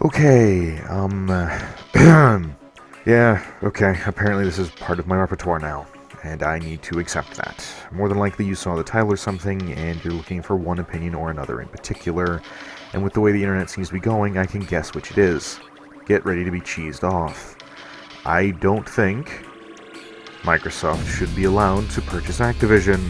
Okay, yeah, okay, apparently this is part of my repertoire now, and I need to accept that. More than likely you saw the title or something, and you're looking for one opinion or another in particular, and with the way the internet seems to be going, I can guess which it is. Get ready to be cheesed off. I don't think Microsoft should be allowed to purchase Activision.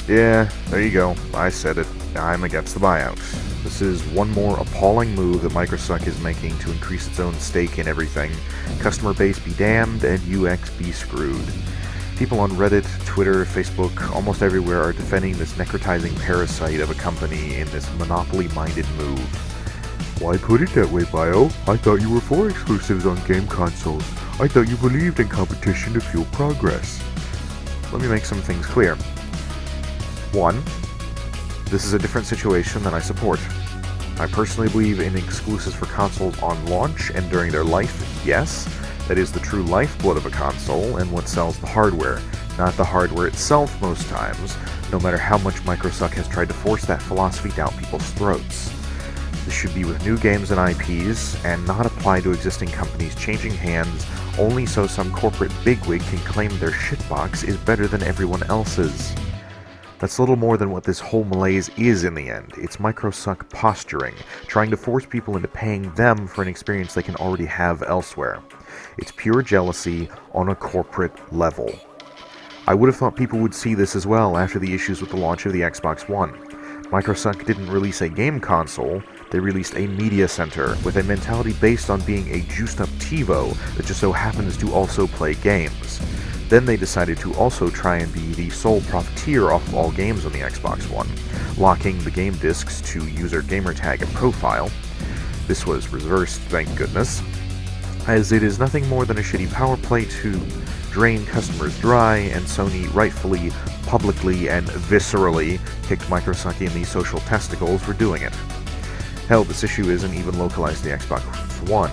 Yeah, there you go. I said it. I'm against the buyout. This is one more appalling move that Microsuck is making to increase its own stake in everything. Customer base be damned, and UX be screwed. People on Reddit, Twitter, Facebook, almost everywhere are defending this necrotizing parasite of a company in this monopoly-minded move. Why put it that way, Bio? I thought you were for exclusives on game consoles. I thought you believed in competition to fuel progress. Let me make some things clear. One, this is a different situation than I support. I personally believe in exclusives for consoles on launch and during their life, yes. That is the true lifeblood of a console and what sells the hardware, not the hardware itself most times, no matter how much Microsuck has tried to force that philosophy down people's throats. This should be with new games and IPs, and not apply to existing companies changing hands only so some corporate bigwig can claim their shitbox is better than everyone else's. That's little more than what this whole malaise is in the end. It's Microsuck posturing, trying to force people into paying them for an experience they can already have elsewhere. It's pure jealousy on a corporate level. I would have thought people would see this as well after the issues with the launch of the Xbox One. Microsuck didn't release a game console, they released a media center with a mentality based on being a juiced-up TiVo that just so happens to also play games. Then they decided to also try and be the sole profiteer off of all games on the Xbox One, locking the game discs to user gamertag and profile. This was reversed, thank goodness, as it is nothing more than a shitty power play to drain customers dry, and Sony rightfully, publicly, and viscerally kicked Microsuck in the social testicles for doing it. Hell, this issue isn't even localized to the Xbox One.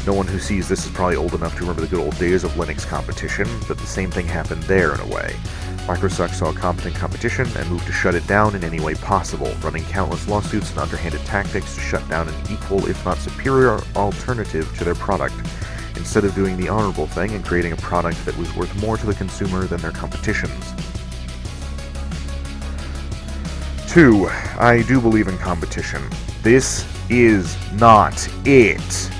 No one who sees this is probably old enough to remember the good old days of Linux competition, but the same thing happened there in a way. Microsuck saw competent competition and moved to shut it down in any way possible, running countless lawsuits and underhanded tactics to shut down an equal, if not superior, alternative to their product, instead of doing the honorable thing and creating a product that was worth more to the consumer than their competition's. 2. I do believe in competition. This is not it.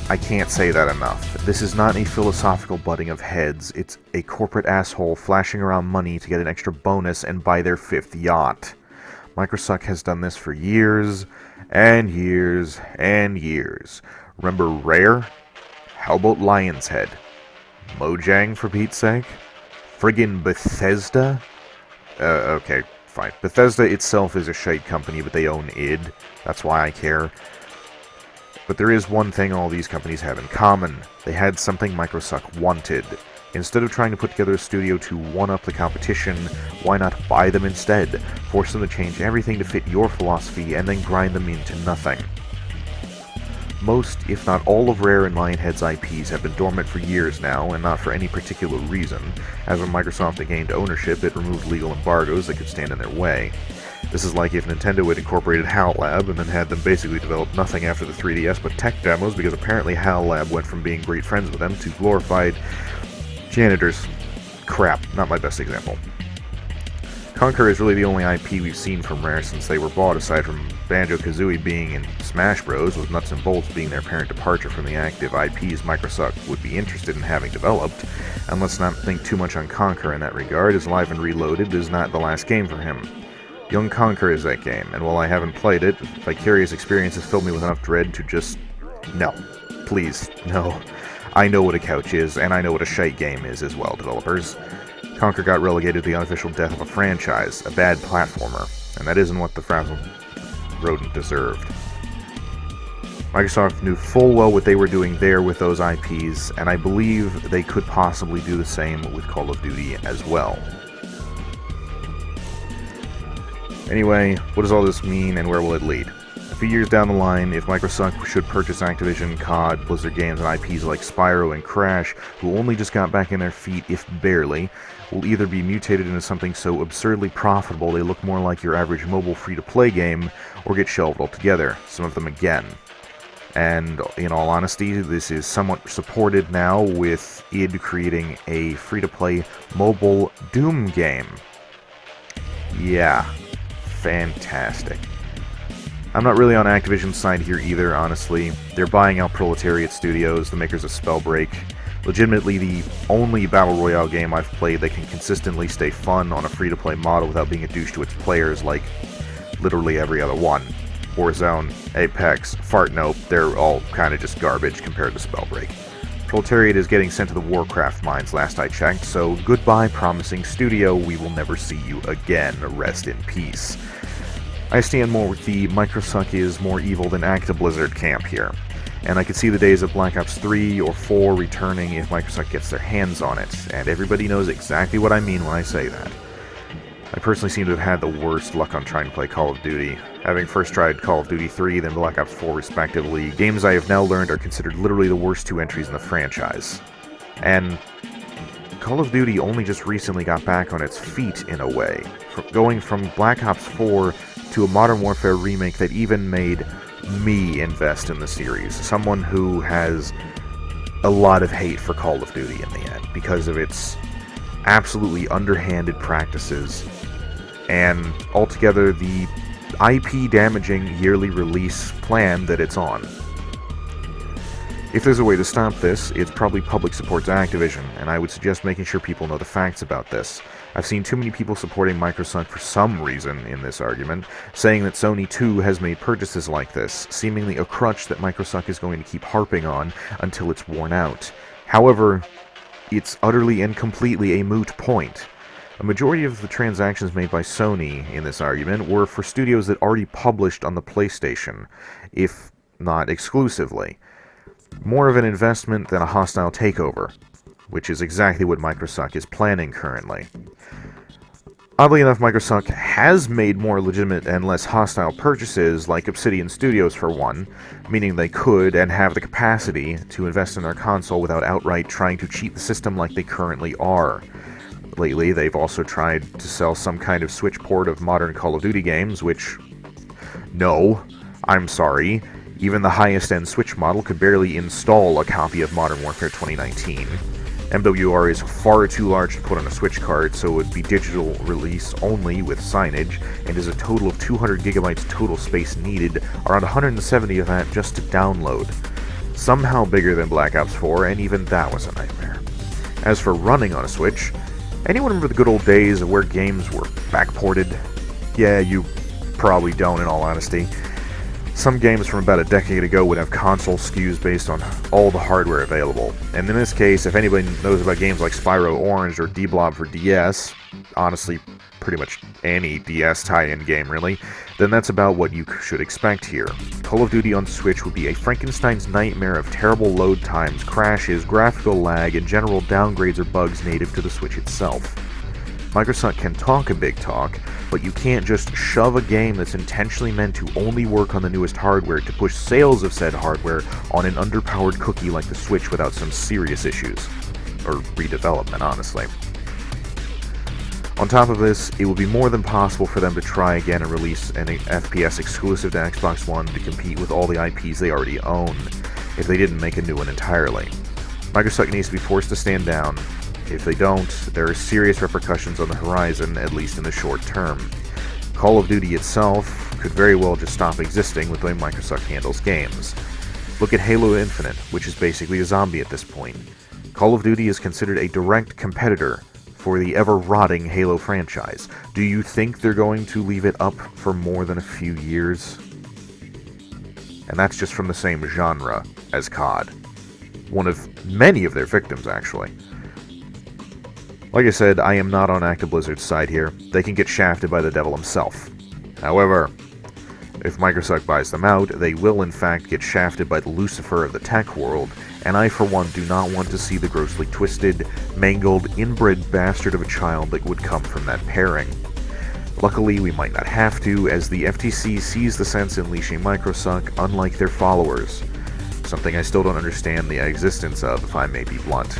I can't say that enough. This is not a philosophical butting of heads. It's a corporate asshole flashing around money to get an extra bonus and buy their 5th yacht. Microsuck has done this for years, and years, and years. Remember Rare? How about Lion's Head? Mojang, for Pete's sake? Friggin' Bethesda? Okay, fine. Bethesda itself is a shite company, but they own id. That's why I care. But there is one thing all these companies have in common. They had something Microsuck wanted. Instead of trying to put together a studio to one-up the competition, why not buy them instead? Force them to change everything to fit your philosophy, and then grind them into nothing. Most, if not all, of Rare and Lionhead's IPs have been dormant for years now, and not for any particular reason. As when Microsoft gained ownership, it removed legal embargoes that could stand in their way. This is like if Nintendo had incorporated HAL Lab and then had them basically develop nothing after the 3DS but tech demos, because apparently HAL Lab went from being great friends with them to glorified janitors. Crap, not my best example. Conker is really the only IP we've seen from Rare since they were bought, aside from Banjo-Kazooie being in Smash Bros, with Nuts and Bolts being their apparent departure from the active IPs Microsuck would be interested in having developed. And let's not think too much on Conker in that regard, as Live and Reloaded is not the last game for him. Young Conker is that game, and while I haven't played it, vicarious experiences filled me with enough dread to just... No. Please, no. I know what a couch is, and I know what a shite game is as well, developers. Conker got relegated to the unofficial death of a franchise, a bad platformer, and that isn't what the frazzled rodent deserved. Microsoft knew full well what they were doing there with those IPs, and I believe they could possibly do the same with Call of Duty as well. Anyway, what does all this mean and where will it lead? A few years down the line, if Microsuck should purchase Activision, COD, Blizzard Games, and IPs like Spyro and Crash, who only just got back in their feet, if barely, will either be mutated into something so absurdly profitable they look more like your average mobile free-to-play game, or get shelved altogether, some of them again. And in all honesty, this is somewhat supported now with id creating a free-to-play mobile Doom game. Yeah, fantastic. I'm not really on Activision's side here either, honestly. They're buying out Proletariat Studios, the makers of Spellbreak. Legitimately the only Battle Royale game I've played that can consistently stay fun on a free-to-play model without being a douche to its players, like literally every other one. Warzone, Apex, Fartnope, they're all kind of just garbage compared to Spellbreak. Proletariat is getting sent to the Warcraft mines last I checked, so goodbye promising studio, we will never see you again, rest in peace. I stand more with the Microsuck is more evil than Actiblizzard camp here, and I could see the days of Black Ops 3 or 4 returning if Microsuck gets their hands on it, and everybody knows exactly what I mean when I say that. I personally seem to have had the worst luck on trying to play Call of Duty. Having first tried Call of Duty 3, then Black Ops 4 respectively, games I have now learned are considered literally the worst two entries in the franchise. And Call of Duty only just recently got back on its feet in a way, going from Black Ops 4 to a Modern Warfare remake that even made me invest in the series. Someone who has a lot of hate for Call of Duty in the end because of its absolutely underhanded practices and altogether the IP damaging yearly release plan that it's on. If there's a way to stop this, it's probably public support to Activision, and I would suggest making sure people know the facts about this. I've seen too many people supporting Microsuck for some reason in this argument, saying that Sony too has made purchases like this, seemingly a crutch that Microsuck is going to keep harping on until it's worn out. However, it's utterly and completely a moot point. A majority of the transactions made by Sony in this argument were for studios that already published on the PlayStation, if not exclusively. More of an investment than a hostile takeover, which is exactly what Microsuck is planning currently. Oddly enough, Microsuck has made more legitimate and less hostile purchases, like Obsidian Studios for one, meaning they could and have the capacity to invest in their console without outright trying to cheat the system like they currently are. Lately, they've also tried to sell some kind of Switch port of modern Call of Duty games, which... no, I'm sorry. Even the highest-end Switch model could barely install a copy of Modern Warfare 2019. MWR is far too large to put on a Switch card, so it would be digital release only with signage, and is a total of 200 gigabytes total space needed, around 170 of that just to download. Somehow bigger than Black Ops 4, and even that was a nightmare. As for running on a Switch, anyone remember the good old days where games were backported? Yeah, you probably don't, in all honesty. Some games from about a decade ago would have console SKUs based on all the hardware available. And in this case, if anybody knows about games like Spyro Orange or D-Blob for DS, honestly, pretty much any DS tie-in game really, then that's about what you should expect here. Call of Duty on Switch would be a Frankenstein's nightmare of terrible load times, crashes, graphical lag, and general downgrades or bugs native to the Switch itself. Microsuck can talk a big talk, but you can't just shove a game that's intentionally meant to only work on the newest hardware to push sales of said hardware on an underpowered cookie like the Switch without some serious issues. Or redevelopment, honestly. On top of this, it would be more than possible for them to try again and release an FPS exclusive to Xbox One to compete with all the IPs they already own, if they didn't make a new one entirely. Microsuck needs to be forced to stand down. If they don't, there are serious repercussions on the horizon, at least in the short term. Call of Duty itself could very well just stop existing with the way Microsuck handles games. Look at Halo Infinite, which is basically a zombie at this point. Call of Duty is considered a direct competitor for the ever-rotting Halo franchise. Do you think they're going to leave it up for more than a few years? And that's just from the same genre as COD. One of many of their victims, actually. Like I said, I am not on Actiblizzard's side here. They can get shafted by the devil himself. However, if Microsuck buys them out, they will in fact get shafted by the Lucifer of the tech world, and I for one do not want to see the grossly twisted, mangled, inbred bastard of a child that would come from that pairing. Luckily, we might not have to, as the FTC sees the sense in leashing Microsuck, unlike their followers. Something I still don't understand the existence of, if I may be blunt.